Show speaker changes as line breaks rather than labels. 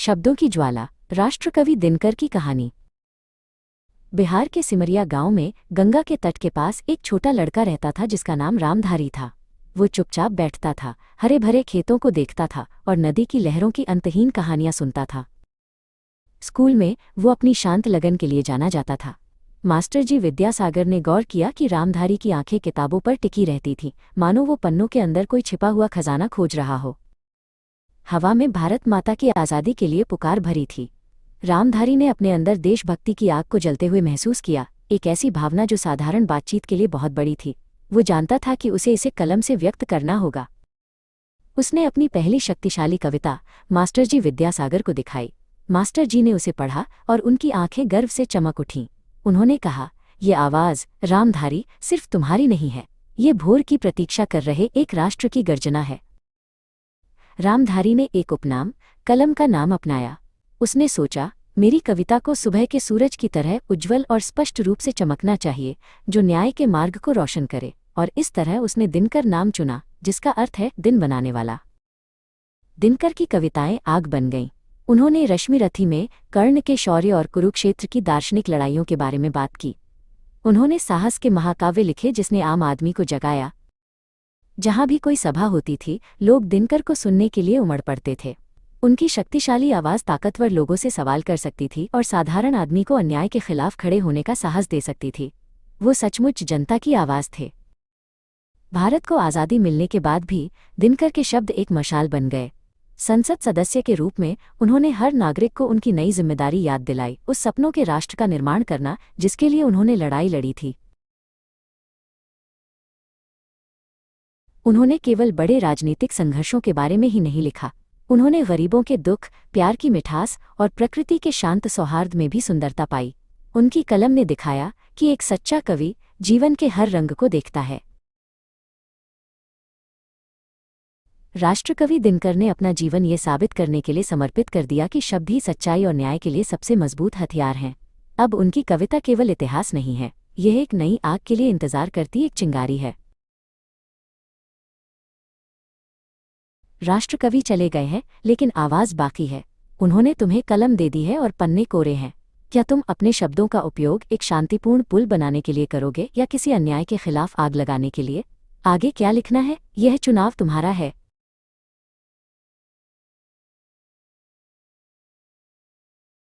शब्दों की ज्वाला। राष्ट्रकवि दिनकर की कहानी। बिहार के सिमरिया गांव में गंगा के तट के पास एक छोटा लड़का रहता था जिसका नाम रामधारी था। वो चुपचाप बैठता था, हरे भरे खेतों को देखता था और नदी की लहरों की अंतहीन कहानियां सुनता था। स्कूल में वो अपनी शांत लगन के लिए जाना जाता था। मास्टर जी विद्यासागर ने गौर किया कि रामधारी की आंखें किताबों पर टिकी रहती थीं, मानो वो पन्नों के अंदर कोई छिपा हुआ खजाना खोज रहा हो। हवा में भारत माता की आज़ादी के लिए पुकार भरी थी। रामधारी ने अपने अंदर देशभक्ति की आग को जलते हुए महसूस किया, एक ऐसी भावना जो साधारण बातचीत के लिए बहुत बड़ी थी। वो जानता था कि उसे इसे कलम से व्यक्त करना होगा। उसने अपनी पहली शक्तिशाली कविता मास्टर जी विद्यासागर को दिखाई। मास्टर जी ने उसे पढ़ा और उनकी आंखें गर्व से चमक उठीं। उन्होंने कहा, ये आवाज़ रामधारी सिर्फ तुम्हारी नहीं है, ये भोर की प्रतीक्षा कर रहे एक राष्ट्र की गर्जना है। रामधारी ने एक उपनाम कलम का नाम अपनाया। उसने सोचा, मेरी कविता को सुबह के सूरज की तरह उज्ज्वल और स्पष्ट रूप से चमकना चाहिए, जो न्याय के मार्ग को रोशन करे। और इस तरह उसने दिनकर नाम चुना, जिसका अर्थ है दिन बनाने वाला। दिनकर की कविताएं आग बन गईं। उन्होंने रश्मिरथी में कर्ण के शौर्य और कुरुक्षेत्र की दार्शनिक लड़ाइयों के बारे में बात की। उन्होंने साहस के महाकाव्य लिखे जिसने आम आदमी को जगाया। जहां भी कोई सभा होती थी, लोग दिनकर को सुनने के लिए उमड़ पड़ते थे। उनकी शक्तिशाली आवाज़ ताकतवर लोगों से सवाल कर सकती थी और साधारण आदमी को अन्याय के खिलाफ खड़े होने का साहस दे सकती थी। वो सचमुच जनता की आवाज़ थे। भारत को आज़ादी मिलने के बाद भी दिनकर के शब्द एक मशाल बन गए। संसद सदस्य के रूप में उन्होंने हर नागरिक को उनकी नई जिम्मेदारी याद दिलाई, उस सपनों के राष्ट्र का निर्माण करना जिसके लिए उन्होंने लड़ाई लड़ी थी। उन्होंने केवल बड़े राजनीतिक संघर्षों के बारे में ही नहीं लिखा, उन्होंने गरीबों के दुख, प्यार की मिठास और प्रकृति के शांत सौहार्द में भी सुंदरता पाई। उनकी कलम ने दिखाया कि एक सच्चा कवि जीवन के हर रंग को देखता है। राष्ट्रकवि दिनकर ने अपना जीवन ये साबित करने के लिए समर्पित कर दिया कि शब्द ही सच्चाई और न्याय के लिए सबसे मजबूत हथियार हैं। अब उनकी कविता केवल इतिहास नहीं है, यह एक नई आग के लिए इंतजार करती एक चिंगारी है। राष्ट्रकवि चले गए हैं, लेकिन आवाज़ बाकी है। उन्होंने तुम्हें कलम दे दी है और पन्ने कोरे हैं। क्या तुम अपने शब्दों का उपयोग एक शांतिपूर्ण पुल बनाने के लिए करोगे या किसी अन्याय के खिलाफ आग लगाने के लिए? आगे क्या लिखना है, यह चुनाव तुम्हारा है।